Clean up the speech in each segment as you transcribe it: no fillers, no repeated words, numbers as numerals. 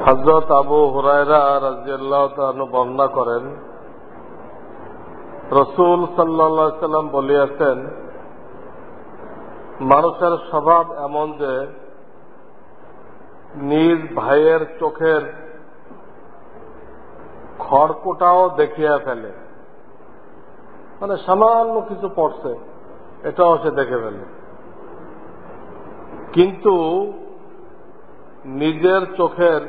হযরত আবু হুরায়রা রাদিয়াল্লাহু তাআলা বর্ণনা করেন, রাসূল সাল্লাল্লাহু আলাইহি সাল্লাম বলিয়াছেন, মানুষের স্বভাব এমন যে নিজ ভাইয়ের চোখের খড়কুটাও দেখিয়া ফেলে। মানে সামান্য কিছু পড়ছে, এটাও সে দেখে ফেলে, কিন্তু নিজের চোখের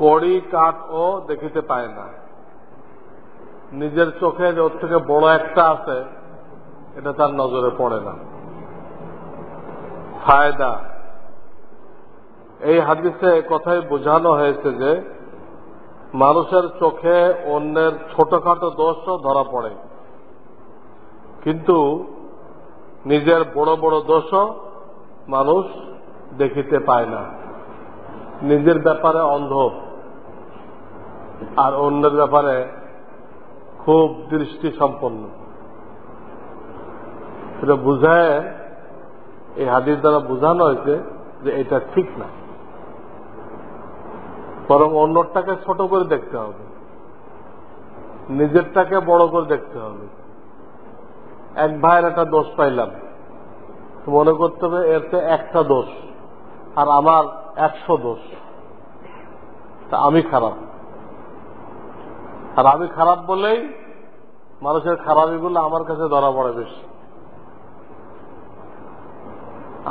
কড়ি কাঠও দেখিতে পায় না। নিজের চোখে ওর থেকে বড় একটা আছে, এটা তার নজরে পড়ে না। ফায়দা, এই হাদিসে কথাই বোঝানো হয়েছে যে মানুষের চোখে অন্যের ছোটখাটো দোষও ধরা পড়ে, কিন্তু নিজের বড় বড় দোষও মানুষ দেখিতে পায় না। নিজের ব্যাপারে অন্ধ আর অন্যের ব্যাপারে খুব দৃষ্টি সম্পন্ন। সেটা বুঝায়, এই হাদিস দ্বারা বোঝানো হয়েছে যে এটা ঠিক না, বরং অন্যটাকে ছোট করে দেখতে হবে, নিজেরটাকে বড় করে দেখতে হবে। এক ভাইয়ের একটা দোষ পাইলাম, মনে করতে হবে এর তো একটা দোষ আর আমার 100 দোষ, তা আমি খারাপ। আর আমি খারাপ বলেই মানুষের খারাপিগুলো আমার কাছে ধরা পড়ে বেশি।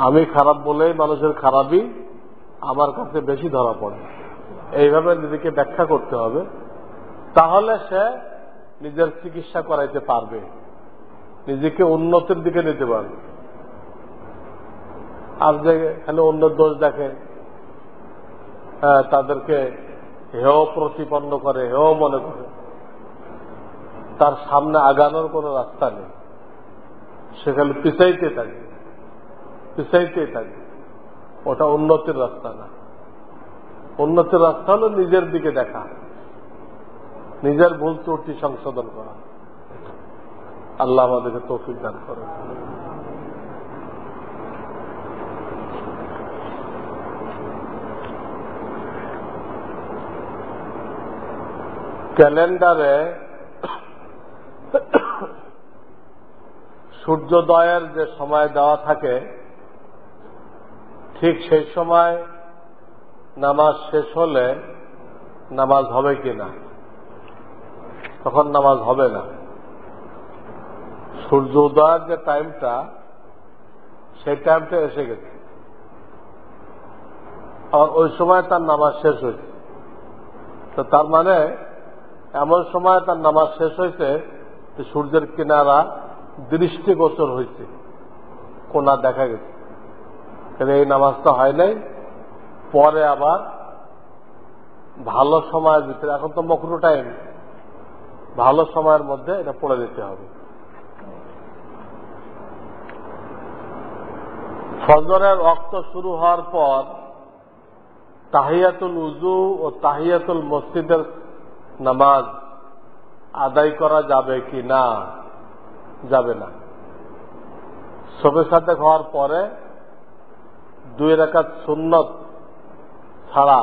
আমি খারাপ বলেই মানুষের খারাপই আমার কাছে বেশি ধরা পড়ে। এইভাবে নিজেকে ব্যাখ্যা করতে হবে, তাহলে সে নিজের চিকিৎসা করাইতে পারবে, নিজেকে উন্নতির দিকে নিতে পারবে। আর যে খালি অন্যের দোষ দেখে, তাদেরকে হেয় প্রতিপন্ন করে, হেয় মনে করে, তার সামনে আগানোর কোনো রাস্তা নেই। সে খালি পিছাইতে থাকে, পিছাইতেই থাকে। ওটা উন্নতির রাস্তা না। উন্নতির রাস্তা হলো নিজের দিকে দেখা, নিজের ভুল ত্রুটি সংশোধন করা। আল্লাহ আমাদেরকে তৌফিক দান করে। ক্যালেন্ডারে সূর্যোদয়ের যে সময় দেওয়া থাকে, ঠিক সেই সময় নামাজ শেষ হলে নামাজ হবে কিনা? তখন নামাজ হবে না। সূর্য উদয়ের যে টাইমটা, সেই টাইমটা এসে গেছে, আর ওই সময় তার নামাজ শেষ হয়েছে। তো তার মানে এমন সময় তার নামাজ শেষ হয়েছে যে সূর্যের কিনারা দৃষ্টিগোচর হয়েছে, কোনা দেখা গেছে। এই নামাজটা হয় নাই। পরে আবার ভালো সময়ের ভিতরে, এখন তো মকরু টাইম, ভালো সময়ের মধ্যে এটা পড়ে দিতে হবে। ফজরের ওয়াক্ত শুরু হওয়ার পর তাহিয়াতুল উযু ও তাহিয়াতুল মসজিদের নামাজ আদায় করা যাবে কি না? যাবে না। শবে সাদেক হওয়ার পরে 2 রাকাত সুন্নত ছাড়া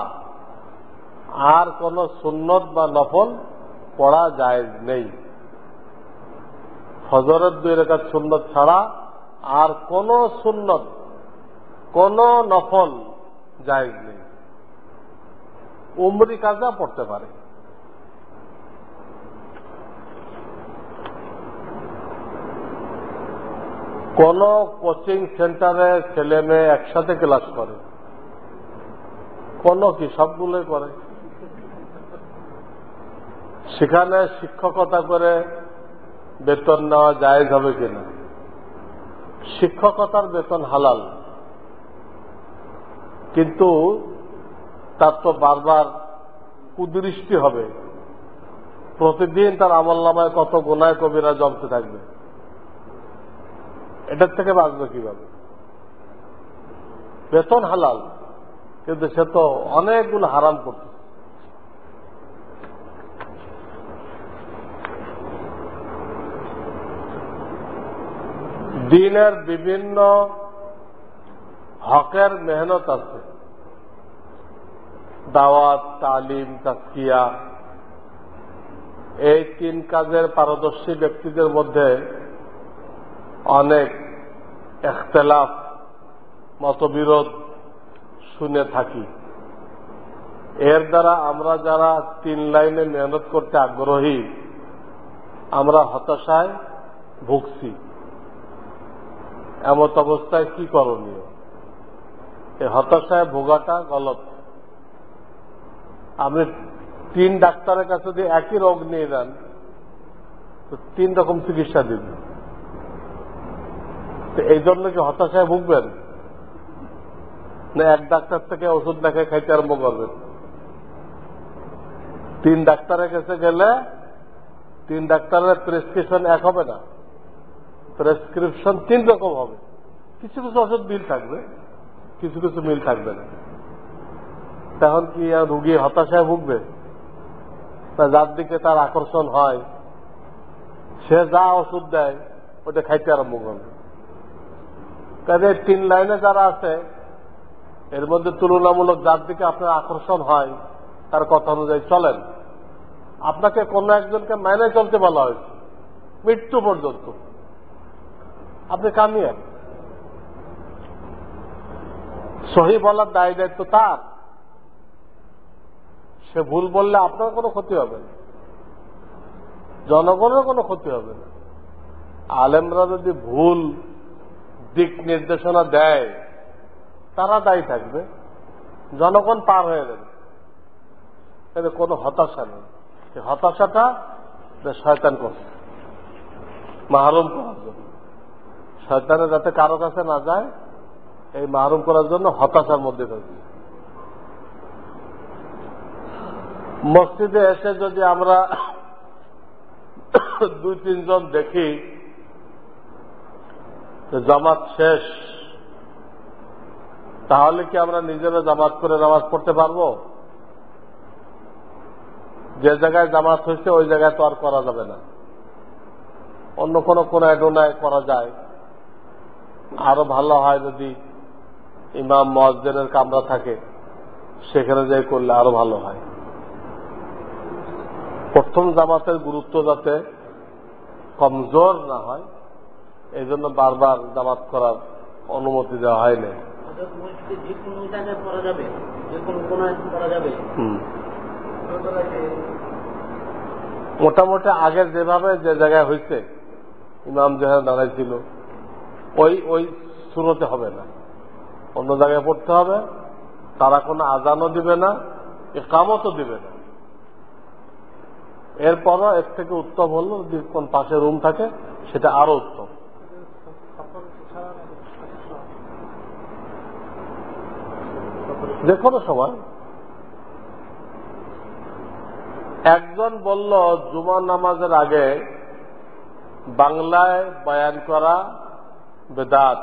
আর কোন সুন্নত বা নফল পড়া জায়েজ নেই। ফজরের 2 রাকাত সুন্নত ছাড়া আর কোন সুন্নত, কোন নফল জায়েজ নেই। উমরি কাজা পড়তে পারে। কোন কোচিং সেন্টারে ছেলে মেয়ে একসাথে ক্লাস করে, কোন কি সবগুলোই করে। সেখানে শিক্ষকতা করে বেতন নেওয়া জায়েজ হবে কিনা? শিক্ষকতার বেতন হালাল, কিন্তু তার তো বারবার কুদৃষ্টি হবে। প্রতিদিন তার আমলনামায় কত গুনাহ কবিরা জমতে থাকবে, এটার থেকে বাঁচবে কিভাবে? বেতন হালাল, কিন্তু সে তো অনেকগুলো হারাম করছে। দিনের বিভিন্ন হকের মেহনত আছে, দাওয়াত, তালিম, তাজকিয়া, এই 3 কাজের পারদর্শী ব্যক্তিদের মধ্যে অনেক ইখতিলাফ, মতবিরোধ শুনে থাকি। এর দ্বারা আমরা যারা 3 লাইনে মেহনত করতে আগ্রহী, আমরা হতাশায় ভুগছি। এমত অবস্থায় কি করণীয়? এই হতাশায় ভোগাটা গলত। আপনি 3 ডাক্তারের কাছে যদি একই রোগ নিয়ে যান তো 3 রকম চিকিৎসা দিবেন। তো এই জন্য কি হতাশায় ভুগবেন, না এক ডাক্তার থেকে ওষুধ দেখে খাইতে আরম্ভ করবেন? 3 ডাক্তারের কাছে গেলে 3 ডাক্তারের প্রেসক্রিপশন এক হবে না, প্রেসক্রিপশন 3 রকম হবে। কিছু কিছু ওষুধ মিল থাকবে, কিছু কিছু মিল থাকবে না। তখন কি রোগী হতাশায় ভুগবে? না যার দিকে তার আকর্ষণ হয় সে যা ওষুধ দেয় ওটা খাইতে আরম্ভ করবে। কাজে 3 লাইনে যারা আছে এর মধ্যে তুলনামূলক যার দিকে আপনার আকর্ষণ হয় তার কথা অনুযায়ী চলেন। আপনাকে কোন একজনকে মেনে চলতে বলা হয়েছে মৃত্যু পর্যন্ত, আপনি কামিয়াব। সহি বলার দায় দায়িত্ব তার। সে ভুল বললে আপনার কোনো ক্ষতি হবে না, জনগণের কোনো ক্ষতি হবে না। আলেমরা যদি ভুল দিক নির্দেশনা দেয় তারা দায়ী থাকবে, জনগণ পার হয়ে যাবে। এতে কোনো হতাশা নেই। এই হতাশাটা শয়তান করছে মাহরুম করার জন্য। শয়তানের যাতে কারো কাছে না যায় এই মাহরুম করার জন্য হতাশার মধ্যে থাকবে। মসজিদে এসে যদি আমরা 2-3 জন দেখি জামাত শেষ, তাহলে কি আমরা নিজেরা জামাত করে নামাজ পড়তে পারবো? যে জায়গায় জামাত হয়েছে ওই জায়গায় তো আর করা যাবে না, অন্য কোনো কোনায় ডোনায় করা যায়। আরো ভালো হয় যদি ইমাম মুয়াজ্জিনের কামরা থাকে, সেখানে যাই করলে আরো ভালো হয়। প্রথম জামাতের গুরুত্ব যাতে কমজোর না হয় এই জন্য বারবার জামাত করার অনুমতি দেওয়া হয় না। মোটামুটি আগে যেভাবে যে জায়গায় হয়েছে ইমাম যেখানে দাঁড়াইছিল ওই সুরতে হবে না, অন্য জায়গায় পড়তে হবে। তারা কোনো আজানও দিবে না, ইকামতও দিবে না। এরপরও এর থেকে উত্তম হলো যদি কোন পাশে রুম থাকে সেটা আরো উত্তম। যে কোনো সময় একজন বলল জুমার নামাজের আগে বাংলায় বয়ান করা বেদাত,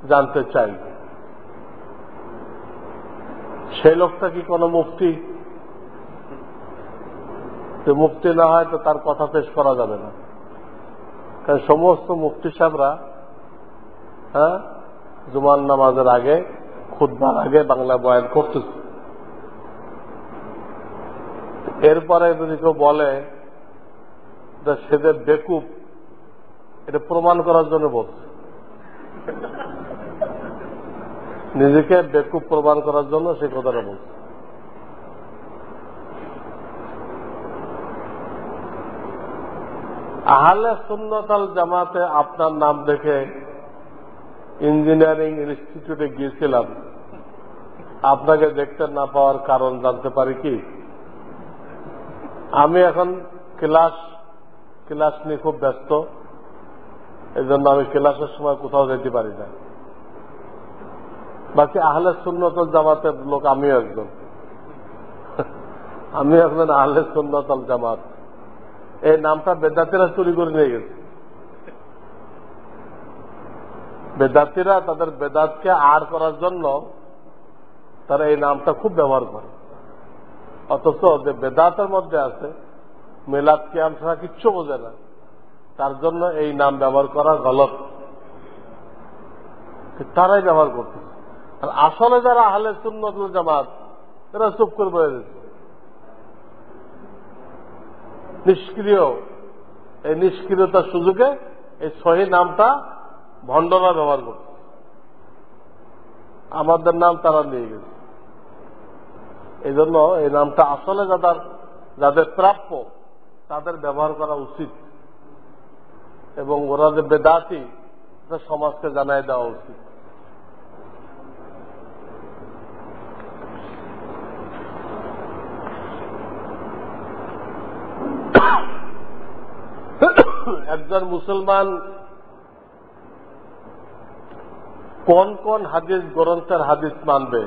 জানতে চাই সেই লোকটা কি কোনো মুফতি? মুফতি না হয় তো তার কথা পেশ করা যাবে না, কারণ সমস্ত মুফতি সাহেবরা জুমার নামাজের আগে খুতবার আগে বাংলা বয়ান করতেছে। এরপরে যদি কেউ বলে সেদের বেকুব, এটা প্রমাণ করার জন্য বলছে, নিজেকে বেকুব প্রমাণ করার জন্য সে কথাটা বলছে। আহলে সুন্নাত আল জামাতে আপনার নাম দেখে ইঞ্জিনিয়ারিং ইনস্টিটিউটে গিয়েছিলাম, আপনাকে দেখতে না পাওয়ার কারণ জানতে পারি কি? আমি এখন ক্লাস নিয়ে খুব ব্যস্ত, এই জন্য আমি ক্লাসের সময় কোথাও যেতে পারি না। বাকি আহলে সুন্নাত আল জামাতের লোক আমিও একজন, আমি একজন আহলে সুন্নাত আল জামাত। এই নামটা বেদাতিরা চুরি করে নিয়ে গেছে। বেদাতিরা তাদের বেদাতকে আড় করার জন্য তারা এই নামটা খুব ব্যবহার করে, অথচ যে বেদাতের মধ্যে আছে মিলাদ কিয়াম ছাড়া কিচ্ছু বোঝে না, তার জন্য এই নাম ব্যবহার করা গলত। তারাই ব্যবহার করতেছে। আর আসলে যারা আহলে সুন্নাত ওয়াল জামাত এরা চুপ করে বয়ে দিচ্ছে, নিষ্ক্রিয়। এই নিষ্ক্রিয়তার সুযোগে এই সহি নামটা ভণ্ডরা ব্যবহার করছে, আমাদের নাম তারা নিয়ে গেছে। এই জন্য এই নামটা আসলে যাদের প্রাপ্য তাদের ব্যবহার করা উচিত, এবং ওরা যে বেদাতি সমাজকে জানাই দেওয়া উচিত। একজন মুসলমান কোন কোন হাদিস গ্রন্থের হাদিস মানবে?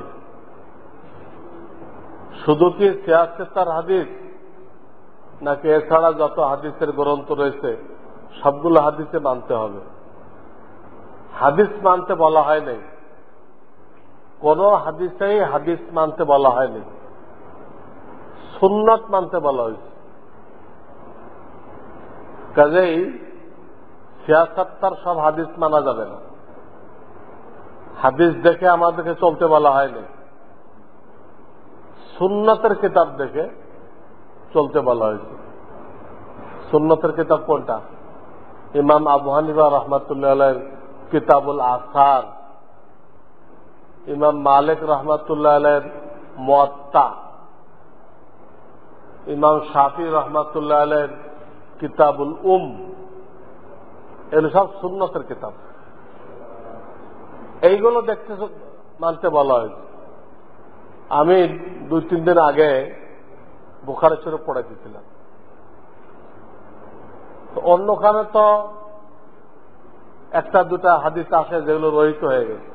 শুধু কি সিয়াসেতার হাদিস, নাকি এছাড়া যত হাদিসের গ্রন্থ রয়েছে সবগুলো হাদিসে মানতে হবে? হাদিস মানতে বলা হয় নাই, কোন হাদিসেই হাদিস মানতে বলা হয়নি, সুন্নাত মানতে বলা হয়েছে। কাজেই সিয়াসত্তার সব হাদিস মানা যাবে না, হাদিস দেখে আমাদেরকে চলতে বলা হয়নি, সুন্নতের কিতাব দেখে চলতে বলা হয়েছে। সুন্নতের কিতাব কোনটা? ইমাম আবু হানিফা রহমাতুল্লাহ আলাইহির কিতাবুল আসার, ইমাম মালিক রহমাতুল্লাহ আলাইহির মুয়াত্তা, ইমাম শাফি রহমাতুল্লাহ আলাইহির কিতাবুল এগুলো সব সুন্নতের কিতাব। এইগুলো দেখতে মানতে বলা হয়েছে। আমি 2-3 দিন আগে বুখারী শরীফ পড়ে দিয়েছিলাম, অন্যখানে তো 1-2টা হাদিস আসে যেগুলো রহিত হয়ে গেছে,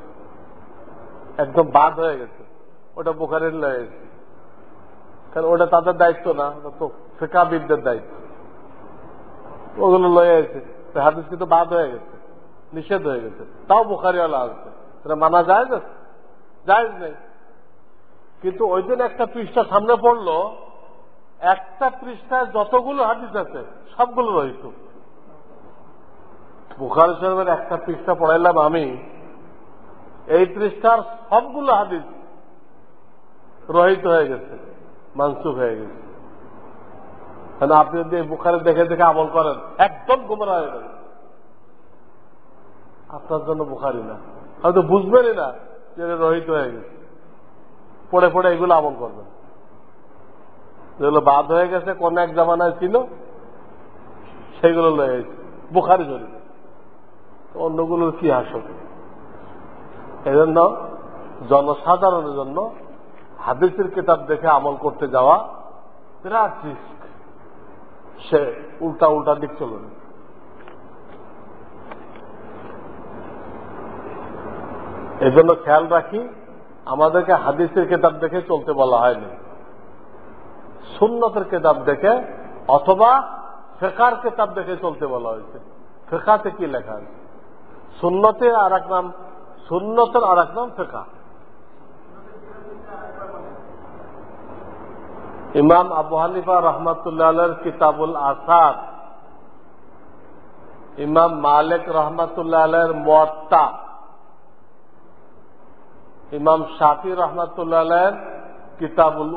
একদম বাদ হয়ে গেছে, ওটা বুখারীর লয়ে গেছে। কারণ ওটা তাদের দায়িত্ব না, ওটা তো ফিকাহবিদদের দায়িত্ব। ওগুলো লয়ে আছে, হাদিস কিন্তু বাদ হয়ে গেছে, নিষেধ হয়ে গেছে, তাও বুখারীওয়ালা আসছে, এটা মানা যায় না, জায়েজ নেই। কিন্তু ওই দিন একটা পৃষ্ঠা সামনে পড়লো, একটা পৃষ্ঠায় যতগুলো হাদিস আছে সবগুলো রহিত। বুখারী শরীফের একটা পৃষ্ঠা পড়াইলাম আমি, এই পৃষ্ঠার সবগুলো হাদিস রহিত হয়ে গেছে, মানসুখ হয়ে গেছে। কারণ আপনি যদি বুখারী দেখে দেখে আমল করেন একদম গোমরাহ হয়ে যাবে, আপনার জন্য বুখারী না, হয়তো বুঝবেনই না যে রহিত হয়ে গেছে। পড়ে পড়ে এগুলো আমল করবেন, যেগুলো বাদ হয়ে গেছে, কোন এক জামানায় ছিল, সেগুলো লয়ে বুখারী শরীফ, অন্যগুলোর কি আসল। এই জন্য জনসাধারণের জন্য হাদিসের কিতাব দেখে আমল করতে যাওয়া বিরাট রিস্ক, সে উল্টা উল্টা দিক চলবে। এই জন্য খেয়াল রাখি, আমাদেরকে হাদিসের কিতাব দেখে চলতে বলা হয়নি, সুন্নতের কিতাব দেখে অথবা ফিকহের কিতাব দেখে চলতে বলা হয়েছে। ফিকহাতে কি লেখা আছে? সুন্নতের আর এক নাম, সুন্নতের আর এক নাম ফিকহ। ইমাম আবু হানিফা রহমাতুল্লাহ আলাইহির কিতাবুল আসার, ইমাম মালিক রহমাতুল্লাহ আলাইহির মুয়াত্তা, ইমাম শাফি রহমাতুল্লাহ আলাইহির কিতাবুল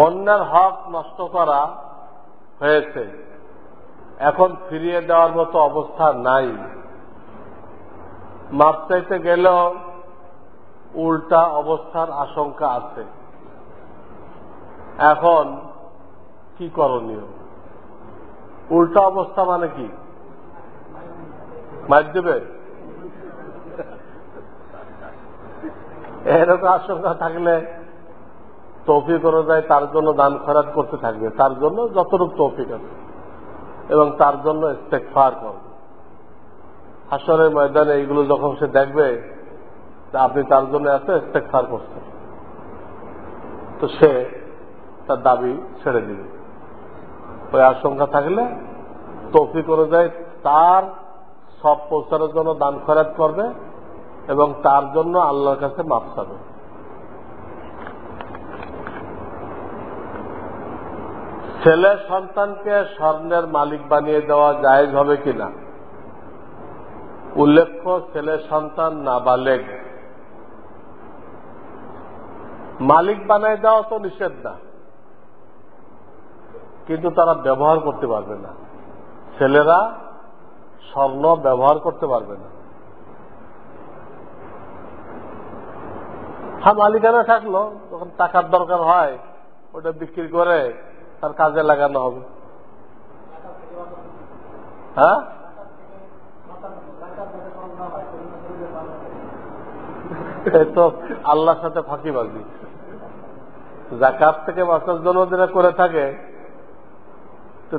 অন্যের হক নষ্ট করা হয়েছে, এখন ফিরিয়ে দেওয়ার মতো অবস্থা নাই। মাপ চাইতে গেলেও উল্টা অবস্থার আশঙ্কা আছে। এখন কি করণীয়? উল্টা অবস্থা মানে কি? মার দেবে? এরকম আশঙ্কা থাকলে তৌফিক অনুযায়ী তার জন্য দান খয়রাত করতে থাকবে, তার জন্য যতটুকু তৌফিক আছে, এবং তার জন্য ইস্তেগফার করবে। হাসরের ময়দানে এইগুলো যখন সে দেখবে আপনি তার জন্য এত ইস্তেগফার করছেন, তো সে তার দাবি ছেড়ে দিবে। ওই আশঙ্কা থাকলে তৌফিক অনুযায়ী তার সব পৌঁছানোর জন্য দান খয়রাত করবে এবং তার জন্য আল্লাহর কাছে মাফ চাবে। ছেলে সন্তানকে স্বর্ণের মালিক বানিয়ে দেওয়া জায়েজ হবে কিনা? উল্লেখ্য ছেলে সন্তান নাবালেগ, মালিক বানায় দেওয়া তো নিষেধ না, কিন্তু তারা ব্যবহার করতে পারবে না। ছেলেরা স্বর্ণ ব্যবহার করতে পারবে না। হ্যাঁ, মালিকানা থাকলো, যখন টাকার দরকার হয় ওটা বিক্রি করে তার কাজে লাগানো হবে। হ্যাঁ, এই তো আল্লাহর সাথে ফাঁকিবাজি। যাকাত থেকে বাঁচার জন্য যেটা করে থাকে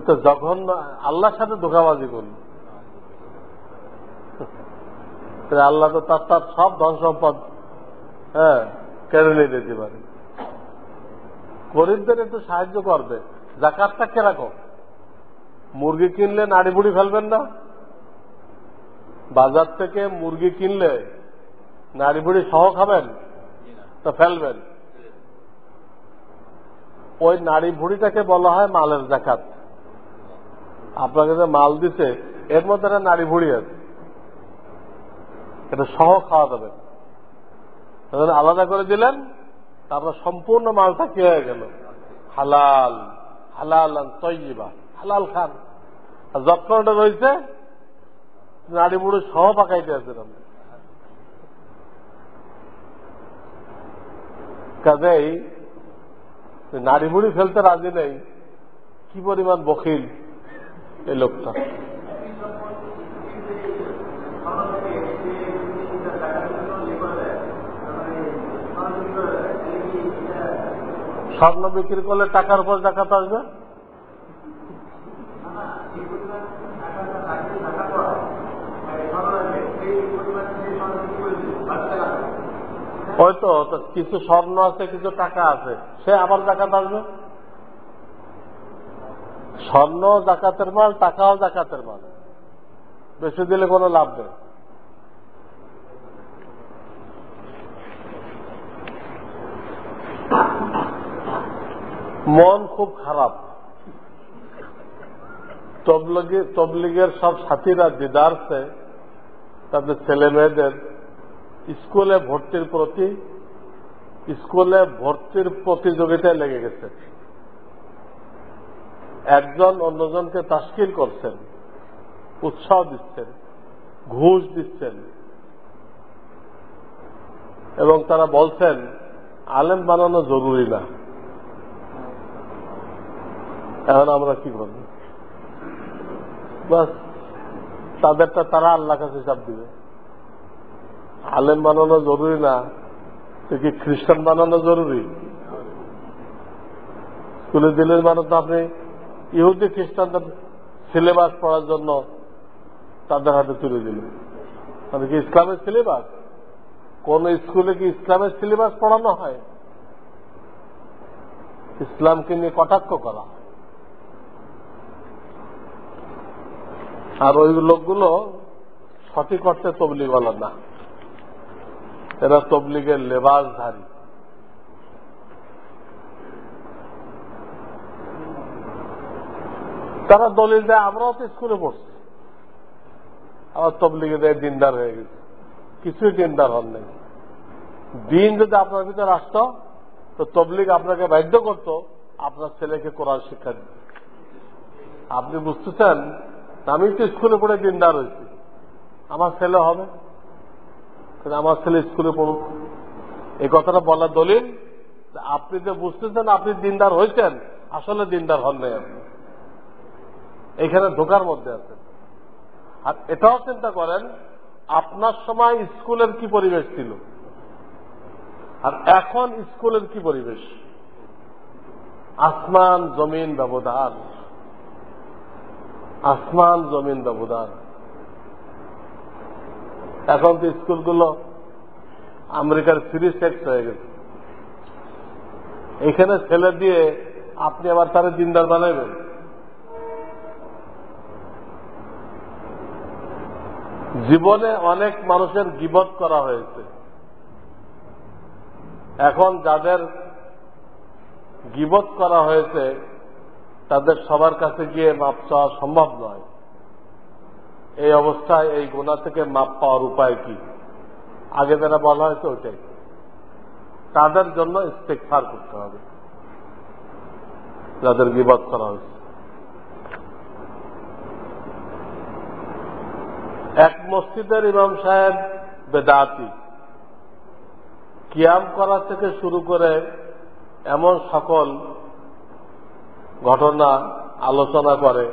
তো জঘন্য, আল্লাহর সাথে ধোঁকাবাজি করল। আল্লাহ তো তার সব ধন সম্পদ কেড়ে নিয়ে যেতে পারে। গরিবদের একটু সাহায্য করবে। যাকাতটা কে রাখো? মুরগি কিনলে নাড়ি বুড়ি ফেলবেন না? বাজার থেকে মুরগি কিনলে নাড়ি বুড়ি সহ খাবেন তো ফেলবেন? ওই নাড়ি ভুড়িটাকে বলা হয় মালের যাকাত। আপনাকে যে মাল দিছে এর মধ্যে একটা নাড়ি ভুড়ি আছে, এটা সহ খাওয়া যাবে। আলাদা করে দিলেন, তারপর সম্পূর্ণ মালটা কি হয়ে গেল? হালাল। হালাল তৈবা, হালাল খান। আর যত্নটা রয়েছে নাড়ি বুড়ি সহ পাকাইতে আছে। কাজেই নাড়ি বুড়ি ফেলতে রাজি নেই। কি পরিমাণ বখিল এই লোকটা। স্বর্ণ বিক্রি করলে টাকার উপর যাকাত আসবে? হয়তো কিছু স্বর্ণ আছে, কিছু টাকা আছে, সে আবার যাকাত আসবে। স্বর্ণ যাকাতের মাল, টাকাও যাকাতের মাল, বেশি দিলে কোনো লাভ নেই। মন খুব খারাপ। তবলিগের সব সাথীরা দিদারসে তাদের ছেলে মেয়েদের স্কুলে ভর্তির প্রতিযোগিতায় লেগে গেছে। একজন অন্যজনকে তাশকিল করছেন, উৎসাহ দিচ্ছেন, ঘুষ দিচ্ছেন, এবং তারা বলছেন আলেম বানানো জরুরি না। এখন আমরা কি করব? বাস তাদেরটা তারা আল্লাহ কাছে হিসাব দিবে। আলেম বানানো জরুরি না, তো কি খ্রিস্টান বানানো জরুরি? স্কুলে দিলেন মানে তো আপনি ইহুদি খ্রিস্টানদের সিলেবাস পড়ার জন্য তাদের হাতে তুলে দিলেন। মানে কি ইসলামের সিলেবাস? কোন স্কুলে কি ইসলামের সিলেবাস পড়ানো হয়? ইসলামকে নিয়ে কটাক্ষ করা। আর ওই লোকগুলো সঠিক অর্থে তবলিগওয়ালা না, এরা তবলিগের লেবাসধারী। তারা দলিল দেয় আমরাও তো স্কুলে পড়ছি, আবার তবলিগে দেয় দিনদার হয়ে গেছে। কিছুই দিনদার হন নাই। দিন যদি আপনার ভিতরে আসত তো তবলিগ আপনাকে বাধ্য করত আপনার ছেলেকে কোরআন শিক্ষা দিতে। আপনি বুঝতেছেন আমি তো স্কুলে পড়ে দিনদার হয়েছি, আমার ছেলে হবে, আমার ছেলে স্কুলে পড়ুক। এই কথাটা বলার দলিল আপনি যে বুঝতেছেন আপনি দিনদার হয়েছেন, আসলে দিনদার হন নাই। আপনি এখানে ধোকার মধ্যে আছেন। আর এটাও চিন্তা করেন আপনার সময় স্কুলের কি পরিবেশ ছিল আর এখন স্কুলের কি পরিবেশ। আসমান জমিন ব্যবধান, আসমান জমিন ব্যবধান। এখন তো স্কুলগুলো আমেরিকার ফ্রি সেক্স হয়ে গেছে। এখানে ছেলে দিয়ে আপনি আবার তারা দিনদার বানাবেন? জীবনে অনেক মানুষের গীবত করা হয়েছে। এখন যাদের গীবত করা হয়েছে তাদের সবার কাছে গিয়ে মাপ চাওয়া সম্ভব নয়। এই অবস্থায় এই গুনাহ থেকে মাপ পাওয়ার উপায় কি? আগে যারা বলা হয়েছে ওইটাই, তাদের জন্য ইস্তেগফার করতে হবে যাদের গীবত করা হয়েছে। এক মসজিদের ইমাম সাহেব বেদাতি, কিয়াম করা থেকে শুরু করে এমন সকল ঘটনা আলোচনা করে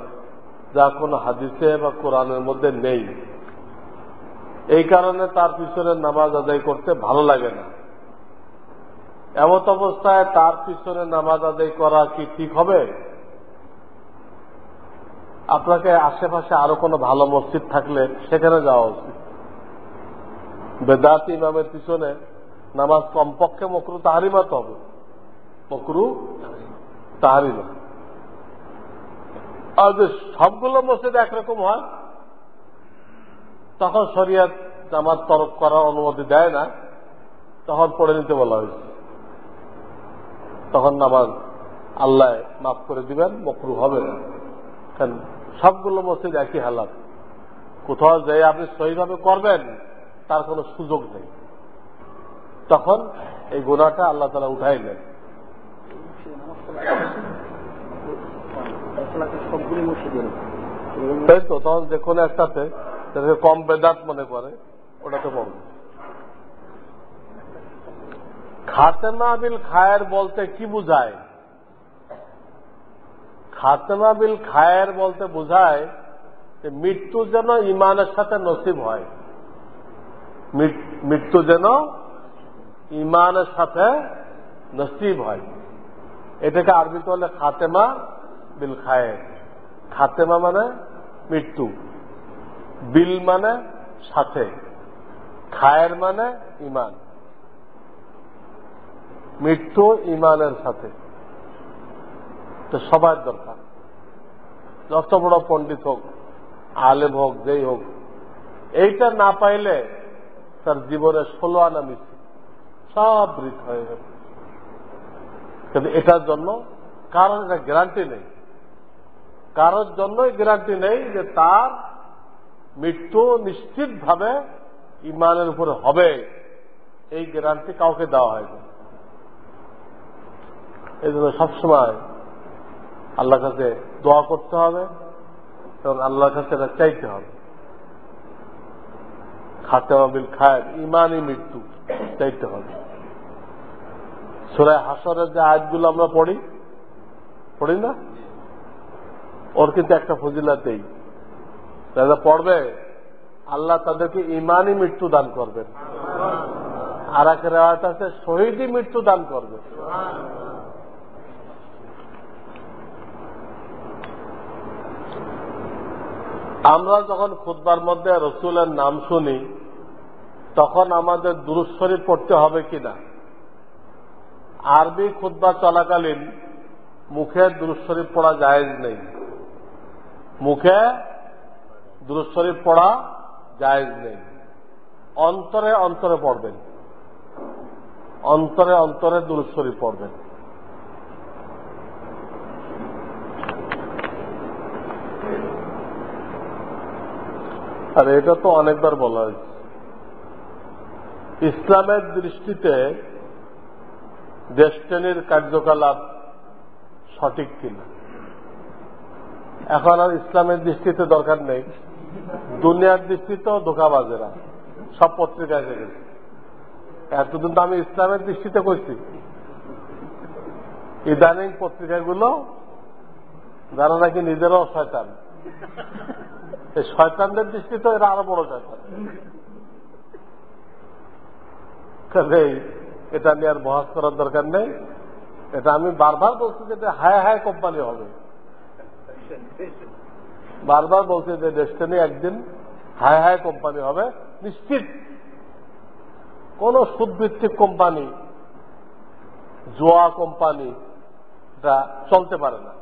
যা কোনো হাদিসে বা কোরআনের মধ্যে নেই। এই কারণে তার পিছনে নামাজ আদায় করতে ভালো লাগে না। এমত অবস্থায় তার পিছনে নামাজ আদায় করা কি ঠিক হবে? আপনাকে আশেপাশে আরো কোনো ভালো মসজিদ থাকলে সেখানে যাওয়া উচিত। বেদাতি ইমামের পিছনে নামাজ কমপক্ষে মকরু তাহরিমাতে হবে, মকরু তাহরিমা। আর যে সবগুলো মসজিদ একরকম হয়, তখন শরিয়ত নামাজ তরক করার অনুমতি দেয় না, তখন পড়ে নিতে বলা হয়েছে। তখন নামাজ আল্লাহ মাফ করে দিবেন, মকরু হবে না। কারণ সবগুলো মসজিদ একই হালাত, কোথাও যে আপনি সহিভাবে করবেন তার কোনো সুযোগ নেই। তখন এই গুনাহটা আল্লাহ তাআলা উঠাই নেন। তাই তো, তখন যে কোনো একটাতে কম বেদাত মনে করে ওটাতে পড়বে। খাতেমা বিল খায়ের বলতে কি বুঝায়? খাতেমা বিল খায়ের বলতে বোঝায় যে মৃত্যু যেন ইমানের সাথে নসিব হয়, মৃত্যু যেন ইমানের সাথে নসিব হয়। এটাকে আরবিতে বলে খাতেমা বিল খায়ের। খাতেমা মানে মৃত্যু, বিল মানে সাথে, খায়ের মানে ইমান। মৃত্যু ইমানের সাথে তো সবার দরকার। যত বড় পণ্ডিত হোক, আলেম হোক, যেই হোক, এইটা না পাইলে তার জীবনে 16 আনা মিছে, সব বৃথ হয়ে যাবে। কিন্তু এটার জন্য কারণ এটা গ্যারান্টি নেই, কারোর জন্যই গ্যারান্টি নেই যে তার মৃত্যু নিশ্চিতভাবে ইমানের উপরে হবে, এই গ্যারান্টি কাউকে দেওয়া হয়নি। এই জন্য সবসময় আল্লাহর কাছে দোয়া করতে হবে এবং আল্লাহর কাছে এটা চাইতে হবে। খাতেমা বিল খায়ের, ইমানই মৃত্যু, চাইতে হবে। সূরা হাসরের যে আয়াতগুলো আমরা পড়ি না, ওর কিন্তু একটা ফজিলত দেই, যারা পড়বে আল্লাহ তাদেরকে ইমানই মৃত্যু দান করবেন। আর এক রিওয়ায়াত আছে শহীদই মৃত্যু দান করবে। আমরা যখন খুতবার মধ্যে রসুলের নাম শুনি তখন আমাদের দুরূদ শরীফ পড়তে হবে কিনা? আরবি খুতবা চলাকালীন মুখে দুরূদ শরীফ পড়া জায়েজ নেই, মুখে দুরূদ শরীফ পড়া জায়েজ নেই। অন্তরে অন্তরে পড়বেন, অন্তরে অন্তরে দুরূদ শরীফ পড়বেন। আর এটা তো অনেকবার বলা হয়েছে, ইসলামের দৃষ্টিতে দেশশ্রেণীর কার্যকলাপ সঠিক কিনা এখন আর ইসলামের দৃষ্টিতে দরকার নেই, দুনিয়ার দৃষ্টিতেও ধোঁকাবাজেরা সব পত্রিকায় এসে গেছে। এতদিন তো আমি ইসলামের দৃষ্টিতে কইছি, ইদানিং পত্রিকাগুলো যারা নাকি নিজেরাও শয়তান, এই শয়তানদের দৃষ্টিতে এরা আরো বড় শয়তান। এটা নিয়ে আর বহাস করার দরকার নেই। এটা আমি বারবার বলছি যে হায় হায় কোম্পানি হবে, বারবার বলছি যে ডেস্টিনি একদিন হায় হায় কোম্পানি হবে নিশ্চিত। কোন সুদভিত্তিক কোম্পানি, জোয়া কোম্পানি এটা চলতে পারে না,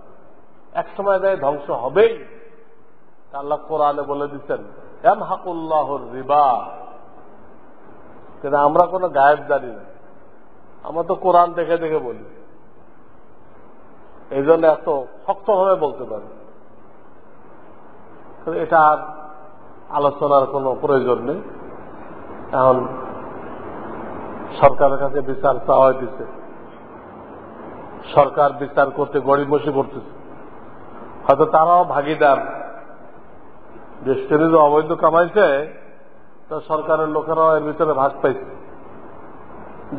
এক সময় দেয় ধ্বংস হবেই। আল্লাহ কোরআনে বলে দিচ্ছেন ইয়ামহাকুল্লাহুর রিবা। কিন্তু আমরা কোনো গায়েব জানি না, আমরা তো কোরআন দেখে দেখে বলি, এই জন্য এত শক্তভাবে বলতে পারি। এটা আর আলোচনার কোনো প্রয়োজন নেই। এখন সরকারের কাছে বিচার চাওয়া দিচ্ছে, সরকার বিচার করতে গড়িমসি করতেছে। হয়তো তারাও ভাগিদার, দেশকে যে অবৈধ কামাইছে তো সরকারের লোকেরাও এর ভিতরে ভাগ পাইছে,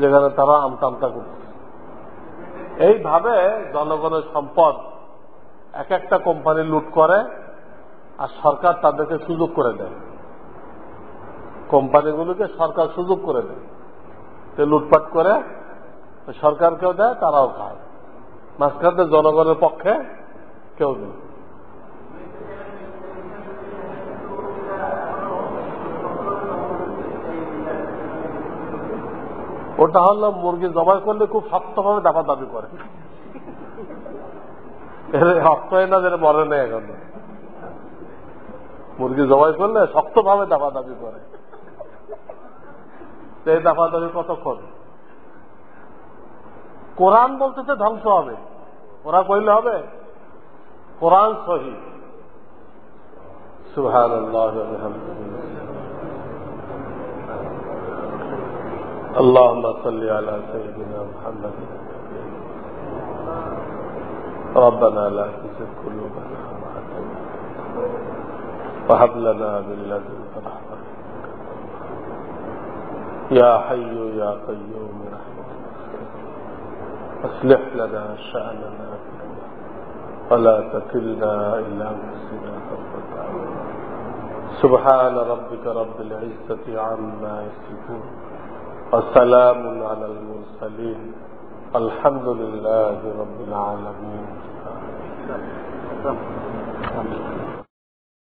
যেখানে তারা আমতা করছে। এইভাবে জনগণের সম্পদ এক একটা কোম্পানি লুট করে আর সরকার তাদেরকে সুযোগ করে দেয়, কোম্পানিগুলোকে সরকার সুযোগ করে দেয়, লুটপাট করে সরকারকেও দেয়, তারাও খায়, মাঝখানে জনগণের পক্ষে কেউ নেই। ওটা হলো মুরগি জবাই করলে খুব শক্তভাবে দাবি করে, শক্ত হয় না, যেটা মরে নেই এখন। মুরগি জবাই করলে শক্তভাবে দাবি করে, এই দাবি কতক্ষণ? কোরআন বলতেছে ধ্বংস হবে, ওরা কইলে হবে? কোরআন সহি। সুবহানাল্লাহ ওয়া বিহামদিহি। আল্লাহুম্মা সাল্লি আলা সাইয়্যিদিনা মুহাম্মাদ। ربنا لا تزغ قلوبنا بعد إذ هديتنا وهب لنا من لدنك رحمة يا حي يا قيوم برحمتك أصلح لنا شأننا كله ولا تكلنا إلى أنفسنا طرفة عين. سبحان ربك رب العزة عما يصفون وسلام على المرسلين الحمد لله رب العالمين.